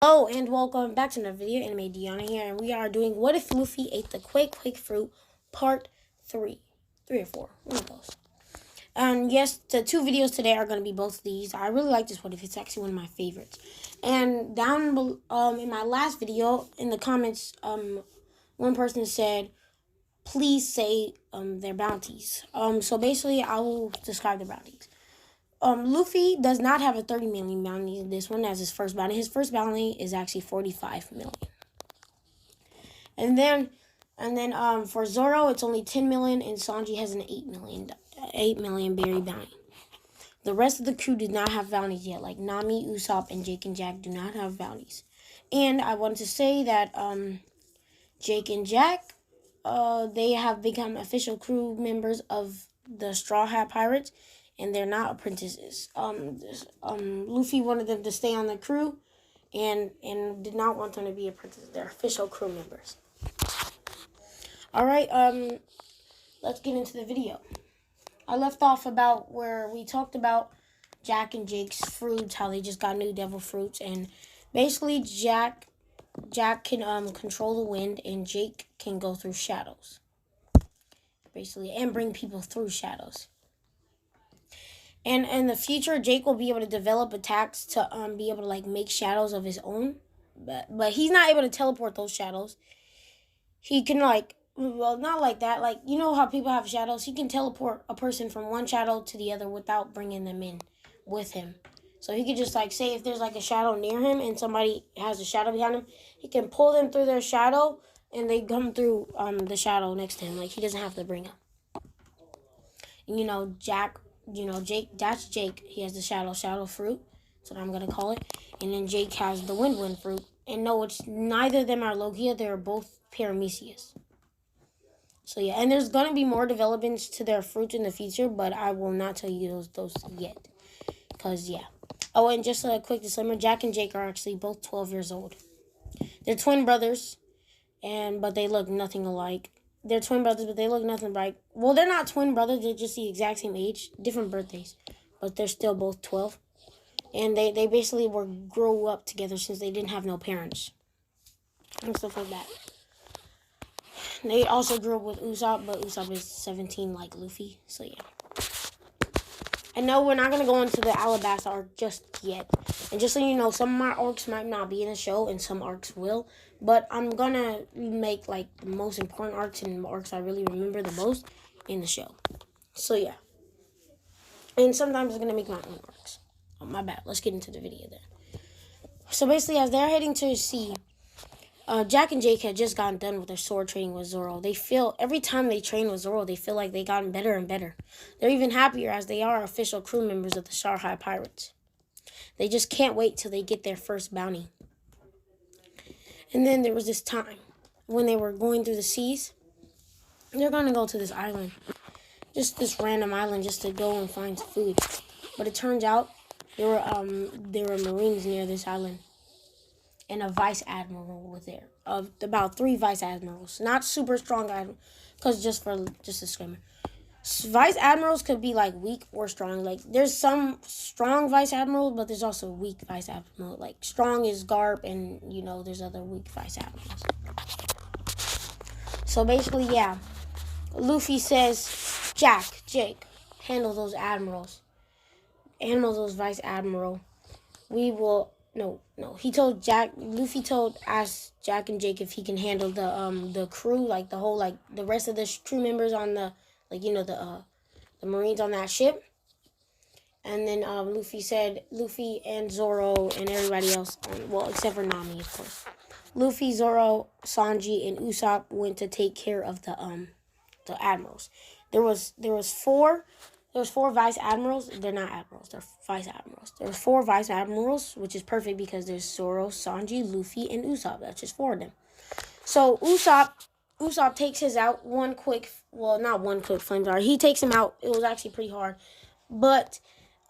Hello and welcome back to another video. Anime Deanna here, and we are doing What If Luffy Ate the Quake Fruit Part 3. 3 or 4, one of those. And yes, the two videos today are going to be both of these. I really like this What If. It's actually one of my favorites. And down in my last video, in the comments, one person said, please say their bounties. So basically, I will describe the bounties. Luffy does not have a 30 million bounty in this one as his first bounty. His first bounty is actually 45 million. And then for Zoro, it's only 10 million, and Sanji has an 8 million berry bounty. The rest of the crew did not have bounties yet, like Nomi, Usopp, and Jake and Jack do not have bounties. And I wanted to say that Jake and Jack, they have become official crew members of the Straw Hat Pirates, and they're not apprentices. Luffy wanted them to stay on the crew, and did not want them to be apprentices. They're official crew members. All right, let's get into the video. I left off about where we talked about Jack and Jake's fruits, how they just got new devil fruits, and basically Jack can control the wind, and Jake can go through shadows, basically, and bring people through shadows. And in the future, Jake will be able to develop attacks to be able to like make shadows of his own, but he's not able to teleport those shadows. He can not like that. Like, you know how people have shadows? He can teleport a person from one shadow to the other without bringing them in with him. So he could just like say if there's like a shadow near him and somebody has a shadow behind him, he can pull them through their shadow and they come through the shadow next to him. Like, he doesn't have to bring them. And Jake, that's Jake. He has the shadow fruit. That's what I'm going to call it. And then Jake has the wind fruit. And no, it's neither of them are Logia. They're both Paramecius. So yeah, and there's going to be more developments to their fruits in the future, but I will not tell you those yet. Because, yeah. Oh, and just a quick disclaimer, Jack and Jake are actually both 12 years old. They're twin brothers, but they look nothing alike. They're twin brothers, but they look nothing like... Well, they're not twin brothers. They're just the exact same age. Different birthdays. But they're still both 12. And they basically grew up together since they didn't have no parents. And stuff like that. They also grew up with Usopp, but Usopp is 17 like Luffy. So, yeah. And no, we're not going to go into the Alabasta arc just yet. And just so you know, some of my arcs might not be in the show, and some arcs will. But I'm going to make, like, the most important arcs and arcs I really remember the most in the show. So, yeah. And sometimes I'm going to make my own arcs. Oh, my bad. Let's get into the video then. So, basically, as they're heading to the sea, Jack and Jake had just gotten done with their sword training with Zoro. Every time they train with Zoro, they feel like they gotten better and better. They're even happier as they are official crew members of the Straw Hat Pirates. They just can't wait till they get their first bounty. And then there was this time when they were going through the seas. They're going to go to this island. Just this random island just to go and find food. But it turns out there were Marines near this island. And a vice admiral was there. About 3 vice admirals. Not super strong admirals. Because just a disclaimer. Vice admirals could be like weak or strong. Like, there's some strong vice admirals, but there's also weak vice admiral. Like, strong is Garp, and there's other weak vice admirals. So basically, yeah. Luffy says, Jake, handle those admirals. Handle those vice admiral. We will... No. He told Luffy asked Jack and Jake if he can handle the crew, like the whole, like the rest of the crew members on the, the Marines on that ship. And then Luffy and Zoro and everybody else, except for Nami, of course. Luffy, Zoro, Sanji, and Usopp went to take care of the admirals. There was 4 vice admirals. They're not admirals. They're vice admirals. There's 4 vice admirals, which is perfect because there's Zoro, Sanji, Luffy, and Usopp. That's just 4 of them. So Usopp takes his out not one quick flamethrower. He takes him out. It was actually pretty hard. But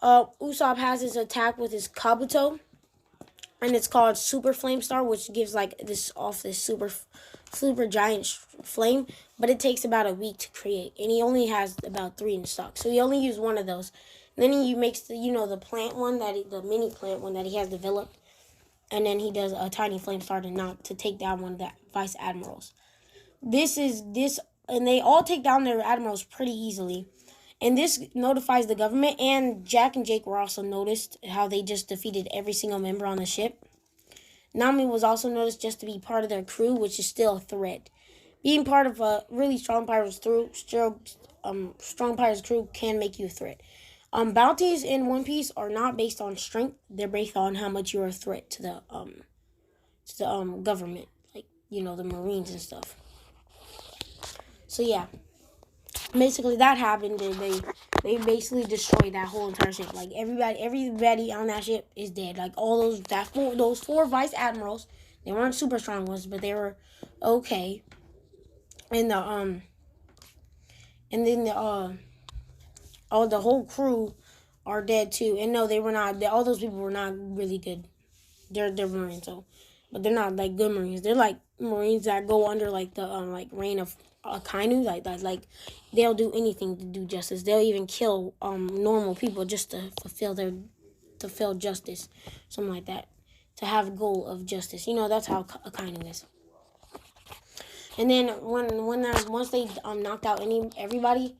Usopp has his attack with his Kabuto, and it's called Super Flame Star, which gives like this super giant flame, but it takes about a week to create, and he only has about 3 in stock, so he only used 1 of those. And then he makes the plant one the mini plant one that he has developed, and then he does a tiny flame star to take down one of the vice admirals. And they all take down their admirals pretty easily. And this notifies the government, and Jack and Jake were also noticed how they just defeated every single member on the ship. Nomi was also noticed just to be part of their crew, which is still a threat. Being part of a really strong pirate's crew, can make you a threat. Bounties in One Piece are not based on strength; they're based on how much you're a threat to the government, like the Marines and stuff. So yeah, basically that happened, and they basically destroyed that whole entire ship. Like everybody on that ship is dead. Like all those four vice admirals, they weren't super strong ones, but they were okay. And the the whole crew are dead too. And no, they were not. All those people were not really good. They're Marines, so, but they're not like good Marines. They're like Marines that go under like the reign of Kainu. Like they'll do anything to do justice. They'll even kill normal people just to fulfill justice, something like that, to have a goal of justice. That's how Kainu is. And then once they knocked out everybody,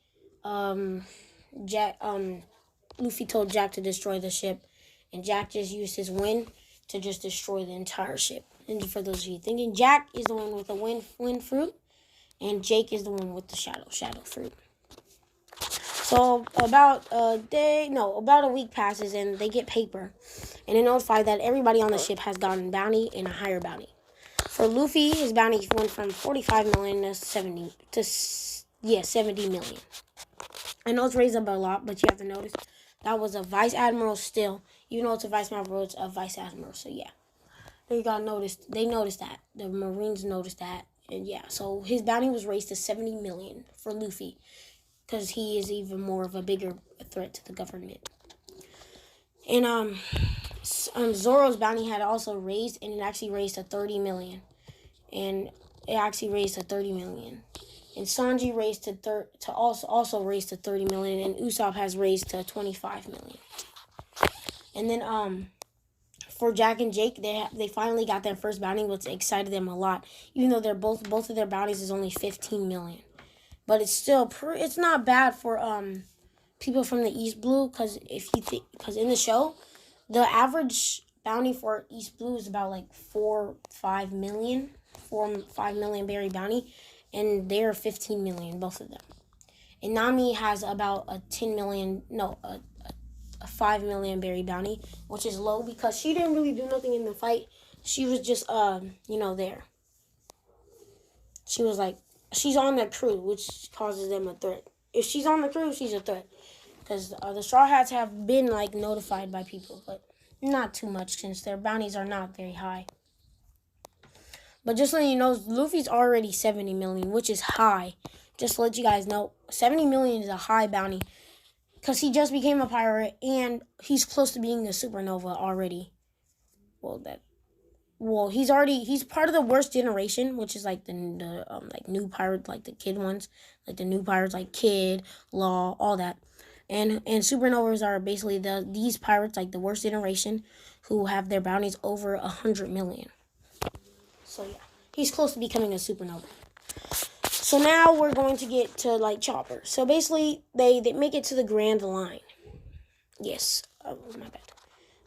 Luffy told Jack to destroy the ship, and Jack just used his wind to just destroy the entire ship. And for those of you thinking, Jack is the one with the wind fruit, and Jake is the one with the shadow fruit. So about a week passes, and they get paper, and they notify that everybody on the ship has gotten bounty and a higher bounty. For Luffy, his bounty went from 45 million to 70 million. I know it's raised up a lot, but you have to notice that was a vice admiral still. Even though it's a vice admiral, it's a vice admiral. So yeah, they noticed that. The Marines noticed that, and yeah, so his bounty was raised to 70 million for Luffy, because he is even more of a bigger threat to the government. And Zoro's bounty had also raised, and it actually raised to 30 million. And it actually raised to 30 million. And Sanji raised to also raised to 30 million, and Usopp has raised to 25 million. And then for Jack and Jake, they finally got their first bounty, which excited them a lot. Even though they're both of their bounties is only 15 million, but it's still it's not bad for people from the East Blue, because in the show, the average bounty for East Blue is about like 4-5 million berry bounty, and they're 15 million, both of them. And Nami has about a 5 million berry bounty, which is low because she didn't really do nothing in the fight. She was just there. She was like, she's on the crew, which causes them a threat. If she's on the crew, she's a threat. Because the Straw Hats have been like notified by people, but not too much since their bounties are not very high. But just so you know, Luffy's already 70 million, which is high. Just to let you guys know, 70 million is a high bounty, because he just became a pirate, and he's close to being a supernova already. He's part of the worst generation, which is like the new pirates, like the kid ones, like the new pirates, like Kid, Law, all that. And supernovas are basically these pirates, like the worst generation, who have their bounties over 100 million. So yeah, he's close to becoming a supernova. So now we're going to get to like Chopper. So basically, they make it to the Grand Line. Yes, my bad.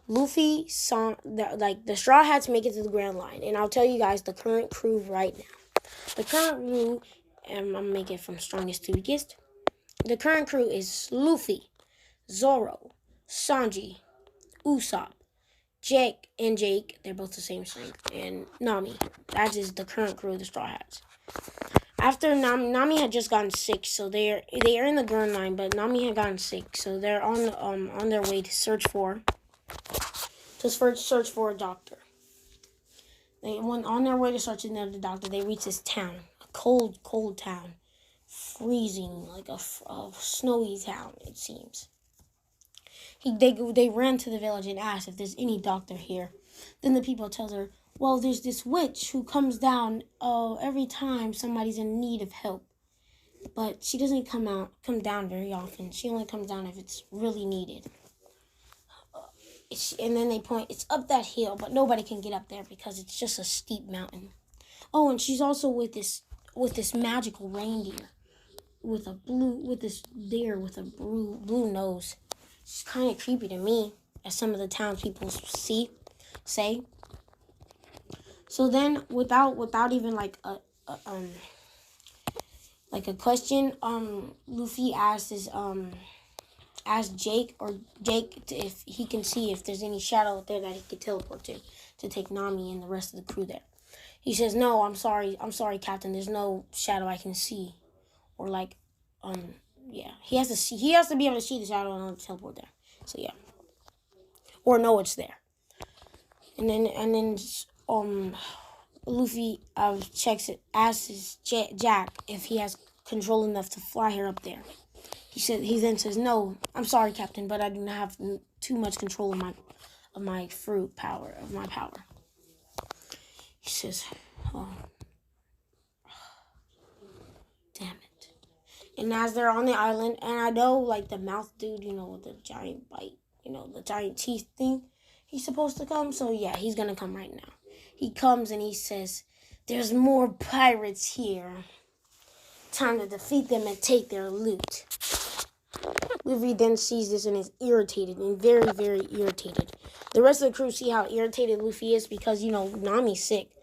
Luffy, the Straw Hats make it to the Grand Line, and I'll tell you guys the current crew right now. The current crew, and I'm gonna make it from strongest to weakest. The current crew is Luffy, Zoro, Sanji, Usopp, Jake, they're both the same strength, and Nami. That is the current crew of the Straw Hats. After Nami had just gotten sick, so they are in the Grand Line, but Nami had gotten sick, so they're on their way to search for a doctor. They went on their way to search another doctor. They reached this town, a cold town, freezing, like a snowy town, it seems. They ran to the village and asked if there's any doctor here. Then the people tell her, well, there's this witch who comes down every time somebody's in need of help. But she doesn't come down very often. She only comes down if it's really needed. And then they point, it's up that hill, but nobody can get up there because it's just a steep mountain. Oh, and she's also with this magical reindeer with this deer with a blue nose. It's kind of creepy to me, as some of the townspeople say. So then, without even like a question, Luffy asks Jake if he can see if there's any shadow out there that he could teleport to take Nami and the rest of the crew there. He says, "No, I'm sorry, Captain. There's no shadow I can see." Or like, yeah, he has to be able to see the shadow and teleport there. So yeah, or know it's there. And then Luffy asks Jack if he has control enough to fly her up there. He then says, "No, I'm sorry, Captain, but I do not have too much control of my power. He says, "Oh, damn it." And as they're on the island, and I know, like, the mouth dude, with the giant bite, the giant teeth thing, he's supposed to come. So, yeah, he's going to come right now. He comes and he says, "There's more pirates here. Time to defeat them and take their loot." Luffy then sees this and is irritated, and very, very irritated. The rest of the crew see how irritated Luffy is because, Nami's sick.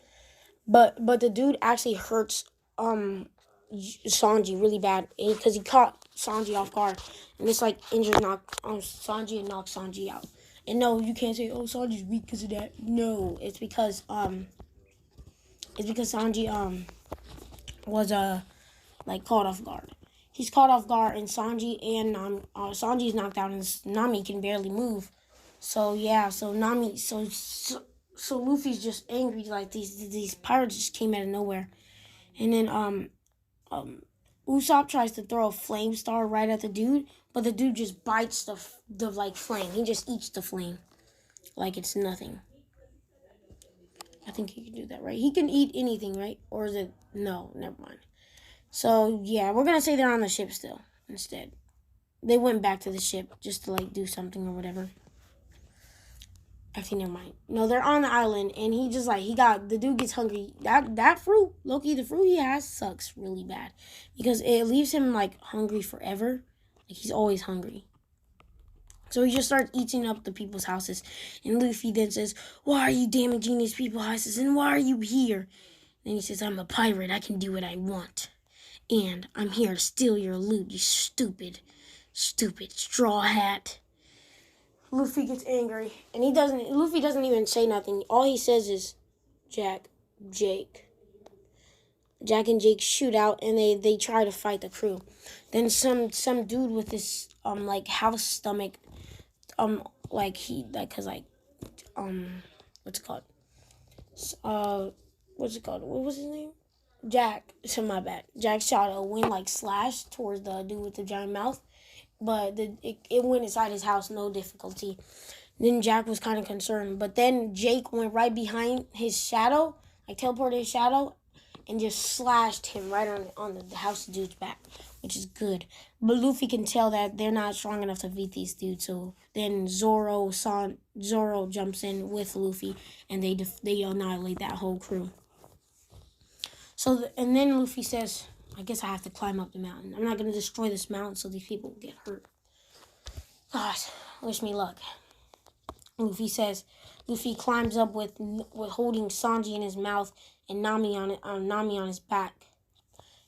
But the dude actually hurts Sanji really bad because he caught Sanji off guard, and it's like knocked Sanji and knocked Sanji out. And no, you can't say, "Oh, Sanji's weak because of that." No, it's because Sanji was caught off guard. He's caught off guard, and Sanji's knocked out, and Nami can barely move. So yeah, so Luffy's just angry, like these pirates just came out of nowhere, and then Usopp tries to throw a flame star right at the dude, but the dude just bites the flame. He just eats the flame like it's nothing. I think he can do that, right? He can eat anything, right? Or is it no? Never mind. So yeah, we're gonna say they're on the ship still. Instead, they went back to the ship just to do something or whatever. Actually, never mind. No, they're on the island, and he just the dude gets hungry. That fruit, Loki, the fruit he has sucks really bad because it leaves him hungry forever. He's always hungry. So he just starts eating up the people's houses, and Luffy then says, "Why are you damaging these people's houses, and why are you here?" And he says, "I'm a pirate. I can do what I want, and I'm here to steal your loot. You stupid straw hat." Luffy gets angry, and Luffy doesn't even say nothing. All he says is, Jack and Jake shoot out, and they try to fight the crew. Then some dude with this house stomach, what's it called? What was his name? Jack. So my bad. Jack shot a wind slash towards the dude with the giant mouth, but it went inside his house, no difficulty. Then Jack was kind of concerned, but then Jake went right behind his shadow, teleported his shadow, and just slashed him right on the house dude's back, which is good. But Luffy can tell that they're not strong enough to beat these dudes, so then Zoro jumps in with Luffy, and they annihilate that whole crew. And then Luffy says, "I guess I have to climb up the mountain. I'm not going to destroy this mountain so these people get hurt. Gosh, wish me luck." Luffy climbs up with holding Sanji in his mouth and Nami on his back.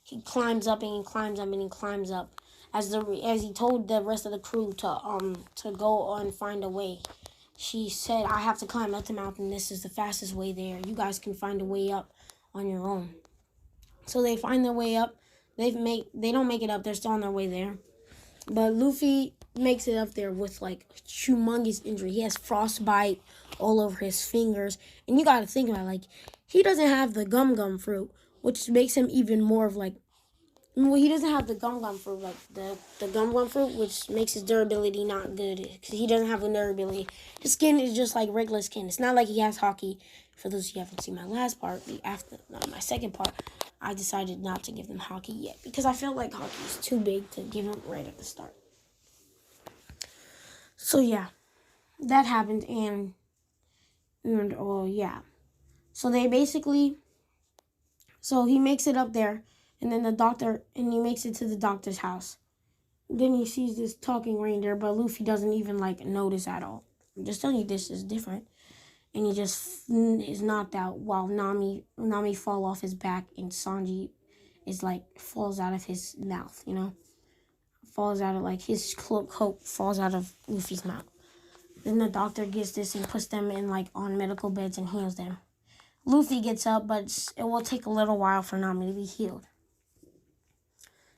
He climbs up and he climbs up and he climbs up. As he told the rest of the crew to go and find a way. She said, "I have to climb up the mountain. This is the fastest way there. You guys can find a way up on your own." So they find their way up. They don't make it up. They're still on their way there. But Luffy makes it up there with humongous injury. He has frostbite all over his fingers. And you got to think about he doesn't have the gum fruit, which makes him even more of he doesn't have the gum fruit, the gum fruit, which makes his durability not good. Because he doesn't have a durability. His skin is just like regular skin. It's not like he has hockey. For those who haven't seen my last part, my second part, I decided not to give them hockey yet. Because I felt like hockey is too big to give them right at the start. So yeah. that happened, and oh yeah. So they basically, so he makes it up there, and then he makes it to the doctor's house. Then he sees this talking reindeer, but Luffy doesn't even like notice at all. I'm just telling you, this is different. And he just is knocked out while Nami fall off his back, and Sanji is like falls out of his mouth. Falls out of like his coat falls out of Luffy's mouth. Then the doctor gets this and puts them in like on medical beds and heals them. Luffy gets up, but it will take a little while for Nami to be healed.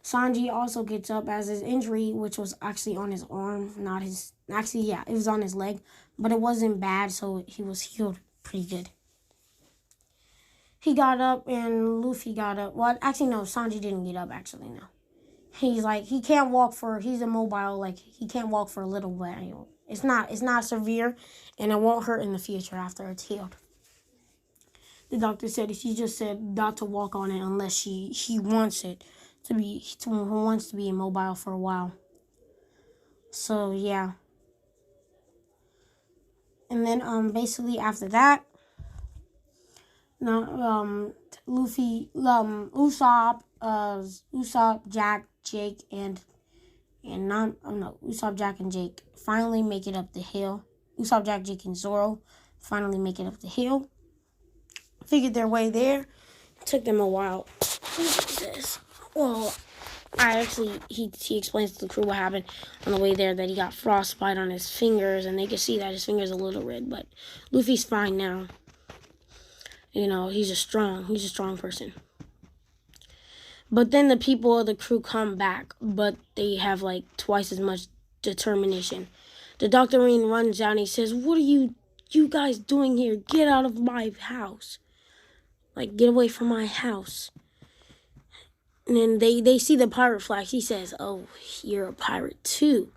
Sanji also gets up as his injury, which was actually on his arm, not his... Actually, yeah, it was on his leg, but it wasn't bad, so he was healed pretty good. He got up and Luffy got up. Well, actually, no, Sanji didn't get up, actually, no. He's like, he can't walk he's immobile, like, he can't walk for a little while. It's not severe, and it won't hurt in the future after it's healed. The doctor said she just said not to walk on it unless he wants it wants to be immobile for a while. So yeah. And then basically after that, Luffy, Usopp, Jack, Jake, Usopp, Jack, and Jake finally make it up the hill. Usopp, Jack, Jake, and Zoro finally make it up the hill. Figured their way there. It took them a while. What is this? Well, he explains to the crew what happened on the way there, that he got frostbite on his fingers, and they can see that his fingers are a little red, but Luffy's fine now. He's a strong person. But then the people of the crew come back, but they have like twice as much determination. The Dr. Marine runs down and he says, "What are you guys doing here? Get out of my house. Like, get away from my house." And then they see the pirate flag. He says, "Oh, you're a pirate too."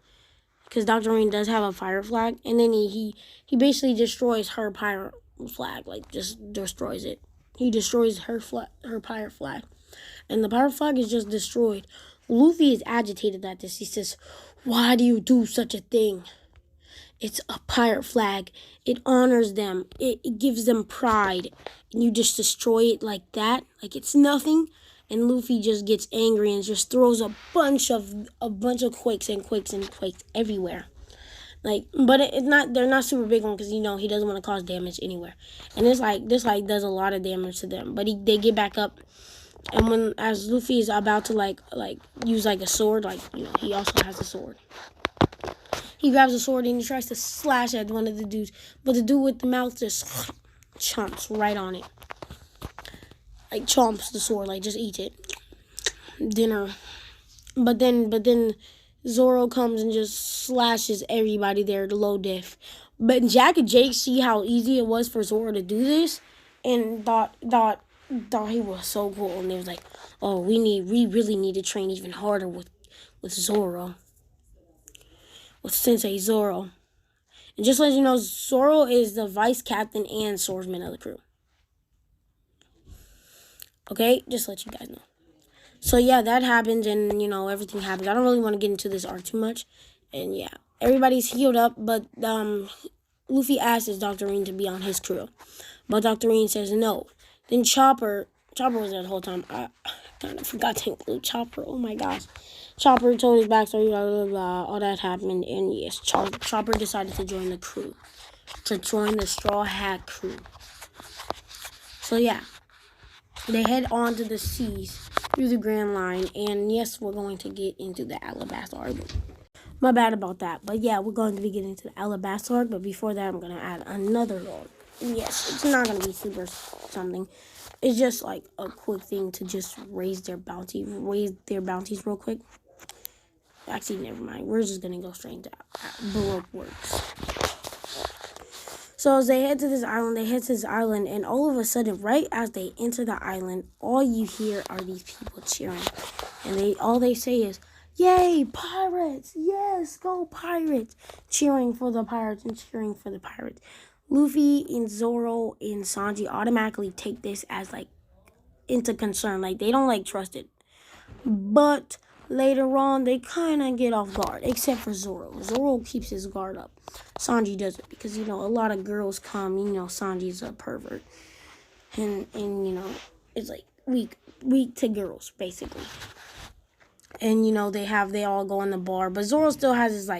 Because Dr. Marine does have a pirate flag. And then he basically destroys her pirate flag. Like, just destroys it. He destroys her pirate flag. And the pirate flag is just destroyed. Luffy is agitated at this. He says, "Why do you do such a thing? It's a pirate flag. It honors them. It gives them pride. And you just destroy it like that? Like it's nothing?" And Luffy just gets angry and just throws a bunch of quakes everywhere. Like, but they're not super big ones because he doesn't want to cause damage anywhere. And this does a lot of damage to them. But they get back up, and as Luffy is about to like use like a sword, he also has a sword. He grabs a sword and he tries to slash at one of the dudes, but the dude with the mouth just chomps right on it. Like chomps the sword, like just eats it. Dinner. But then Zoro comes and just slashes everybody there to low diff. But Jack and Jake see how easy it was for Zoro to do this, and thought he was so cool. And they was like, "Oh, we really need to train even harder with Zoro, with Sensei Zoro." And just to let you know, Zoro is the vice captain and swordsman of the crew. Okay, just to let you guys know. So yeah, that happens, and everything happens. I don't really want to get into this arc too much, and yeah, everybody's healed up, but Luffy asks Dr. Marine to be on his crew, but Dr. Marine says no. Then Chopper was there the whole time. I kind of forgot to include Chopper. Oh my gosh. Chopper told his backstory, blah, blah, blah, all that happened, and yes, Chopper decided to join the crew, to join the Straw Hat crew. So yeah, they head on to the seas through the Grand Line, and yes, we're going to get into the Alabasta arc. My bad about that, but yeah, we're going to be getting into the Alabasta arc, but before that, I'm going to add another arc. Yes, it's not going to be super something. It's just like a quick thing to just raise their bounties real quick. Actually, never mind. We're just going to go straight into Baroque works. So as they head to this island, and all of a sudden, right as they enter the island, all you hear are these people cheering. And all they say is, "Yay, pirates! Yes, go pirates!" Cheering for the pirates and cheering for the pirates. Luffy and Zoro and Sanji automatically take this as, into concern. They don't, trust it. But later on, they kind of get off guard, except for Zoro. Zoro keeps his guard up. Sanji doesn't, because, a lot of girls come, Sanji's a pervert. And it's like weak to girls, basically. And, they all go in the bar. But Zoro still has his,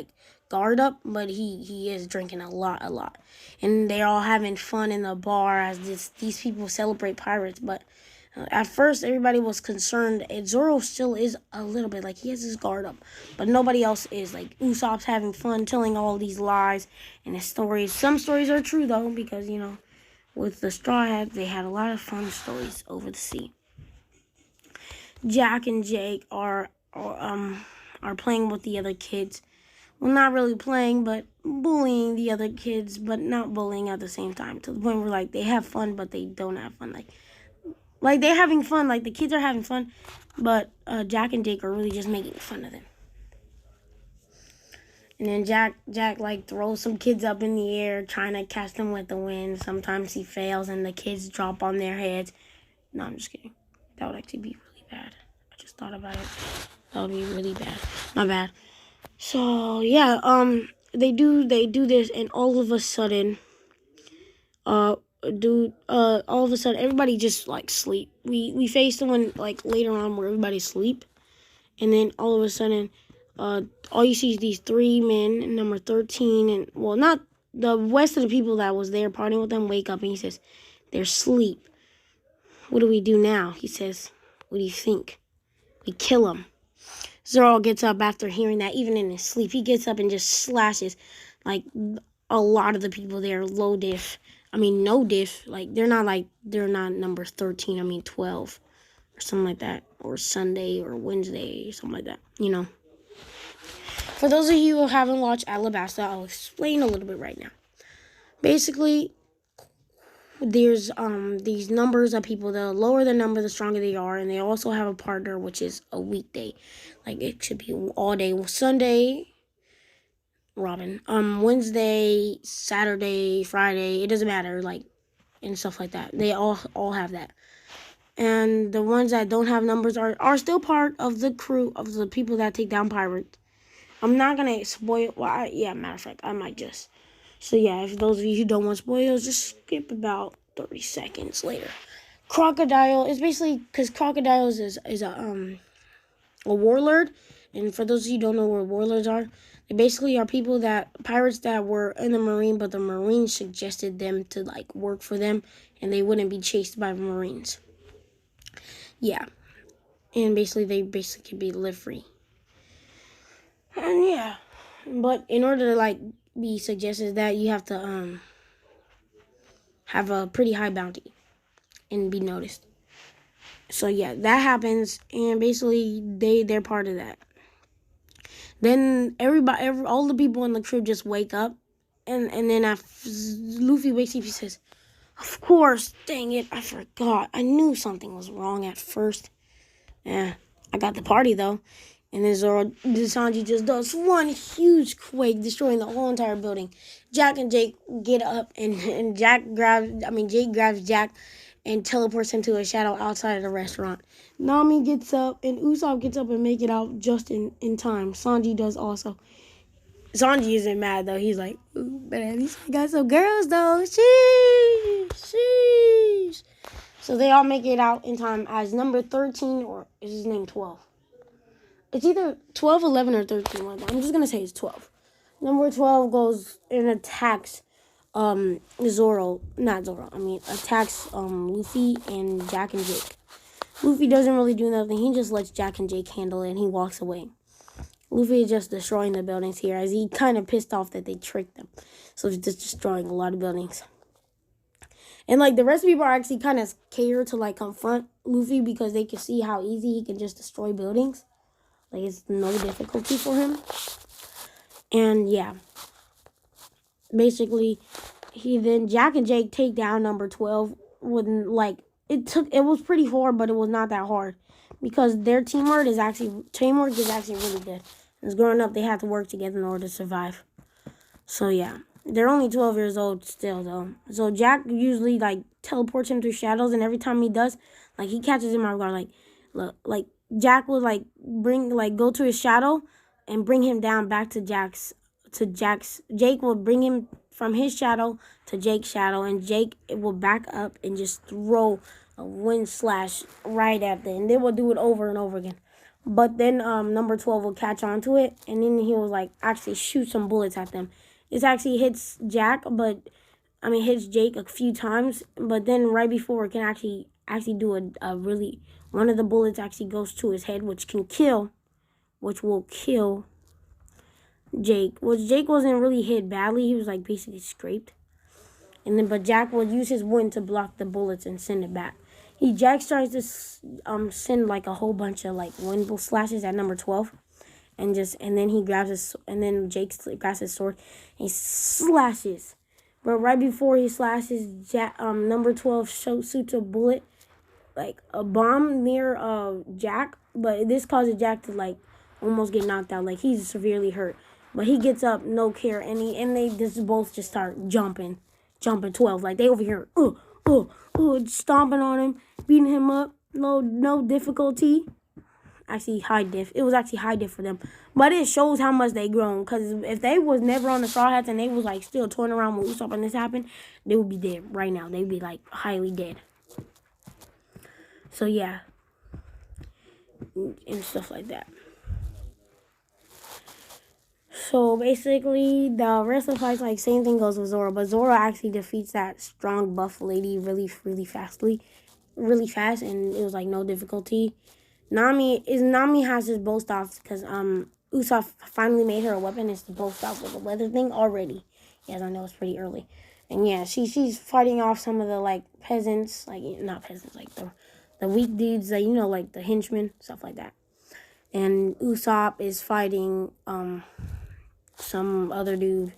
guard up, but he is drinking a lot. And they're all having fun in the bar as these people celebrate pirates, but at first, everybody was concerned. And Zoro still is a little bit. He has his guard up. But nobody else is. Usopp's having fun telling all these lies and his stories. Some stories are true, though, because, with the Straw Hats, they had a lot of fun stories over the sea. Jack and Jake are playing with the other kids. Well, not really playing, but bullying the other kids, but not bullying at the same time. To the point where, they have fun, but they don't have fun. They're having fun, the kids are having fun, but Jack and Jake are really just making fun of them. And then Jack throws some kids up in the air, trying to catch them with the wind. Sometimes he fails, and the kids drop on their heads. No, I'm just kidding. That would actually be really bad. I just thought about it. That would be really bad. My bad. So yeah, they do this, and all of a sudden, all of a sudden everybody just sleep. We faced the one later on where everybody sleep, and then all of a sudden all you see is these three men, number 13, and not the rest of the people that was there partying with them wake up, and he says they're asleep. What do we do now? He says, what do you think? We kill them. Zoro gets up after hearing that. Even in his sleep, he gets up and just slashes a lot of the people there. Low diff, no diff. They're not number 13. 12 or something like that, or Sunday or Wednesday or something like that. For those of you who haven't watched Alabasta, I'll explain a little bit right now. Basically, there's these numbers of people. The lower the number, the stronger they are, and they also have a partner, which is a weekday. It should be all day. Sunday, Robin. Wednesday, Saturday, Friday. It doesn't matter. And stuff like that. They all have that. And the ones that don't have numbers are still part of the crew of the people that take down pirates. I'm not gonna spoil. Well, matter of fact, I might just. So yeah, if those of you who don't want spoilers, just skip about 30 seconds later. Crocodile is basically, because Crocodiles is a warlord, and for those of you who don't know what warlords are, they basically are pirates that were in the Marine, but the Marines suggested them to work for them, and they wouldn't be chased by the Marines. Yeah, and basically they could live free. And yeah, but in order to be suggested that, you have to have a pretty high bounty and be noticed. So yeah, that happens, and basically they're part of that. Then all the people in the crew just wake up, and then after Luffy wakes up, he says, "Of course, dang it, I forgot. I knew something was wrong at first. I got the party though." And then Sanji just does one huge quake, destroying the whole entire building. Jack and Jake get up, and Jake grabs Jack and teleports him to a shadow outside of the restaurant. Nomi gets up, and Usopp gets up and make it out just in time. Sanji does also. Sanji isn't mad, though. He's like, ooh, but at least I got some girls, though. Sheesh. So they all make it out in time as number 13, or is his name 12? It's either 12, 11, or 13. I'm just going to say it's 12. Number 12 goes and attacks attacks Luffy and Jack and Jake. Luffy doesn't really do nothing. He just lets Jack and Jake handle it, and he walks away. Luffy is just destroying the buildings here, as he kind of pissed off that they tricked them. So he's just destroying a lot of buildings. And the rest of the people are actually kind of scared to confront Luffy, because they can see how easy he can just destroy buildings. It's no difficulty for him. And yeah, basically, Jack and Jake take down number 12 with it was pretty hard, but it was not that hard, because their teamwork is actually really good. As growing up, they had to work together in order to survive. So yeah, they're only 12 years old still, though. So Jack usually teleports him through shadows, and every time he does, he catches him off guard. Jack will like go to his shadow and bring him down back to Jake will bring him from his shadow to Jake's shadow, and Jake will back up and just throw a wind slash right at them, and they will do it over and over again. But then number 12 will catch on to it, and then he will like actually shoot some bullets at them. It actually hits hits Jake a few times, but then right before it can actually do a really, one of the bullets actually goes to his head, which will kill Jake. Which Jake wasn't really hit badly. He was like basically scraped. And then, but Jack will use his wind to block the bullets and send it back. Jack tries to send like a whole bunch of like wind slashes at number 12, and then he grabs Jake grabs his sword and he slashes. But right before he slashes, number 12 shoots a bullet, like a bomb near Jack, but this causes Jack to like almost get knocked out. Like he's severely hurt, but he gets up, no care, and they just both just start jumping 12, like they over here, stomping on him, beating him up, no difficulty. Actually high diff. It was actually high diff for them, but it shows how much they grown. Cause if they was never on the Straw Hats and they was like still touring around with Usopp and this happened, they would be dead right now. They'd be like highly dead. So yeah, and stuff like that. So basically, the rest of the fights, like same thing goes with Zoro, but Zoro actually defeats that strong buff lady really fast, and it was like no difficulty. Nami has his bow staff because Usopp finally made her a weapon. It's the bow staff with the leather thing already. Yes, I know it's pretty early, and yeah, she's fighting off some of the like peasants, like not peasants, like the weak dudes, that like the henchmen, stuff like that. And Usopp is fighting some other dude.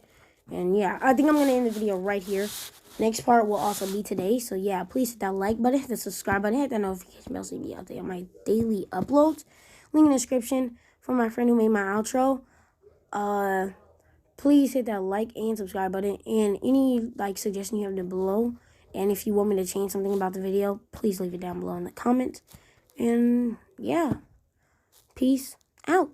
And yeah, I think I'm going to end the video right here. Next part will also be today. So yeah, please hit that like button, hit the subscribe button, hit that notification bell so you be updated on my daily uploads. Link in the description for my friend who made my outro. Please hit that like and subscribe button. And any like suggestion you have down below. And if you want me to change something about the video, please leave it down below in the comments. And yeah, peace out.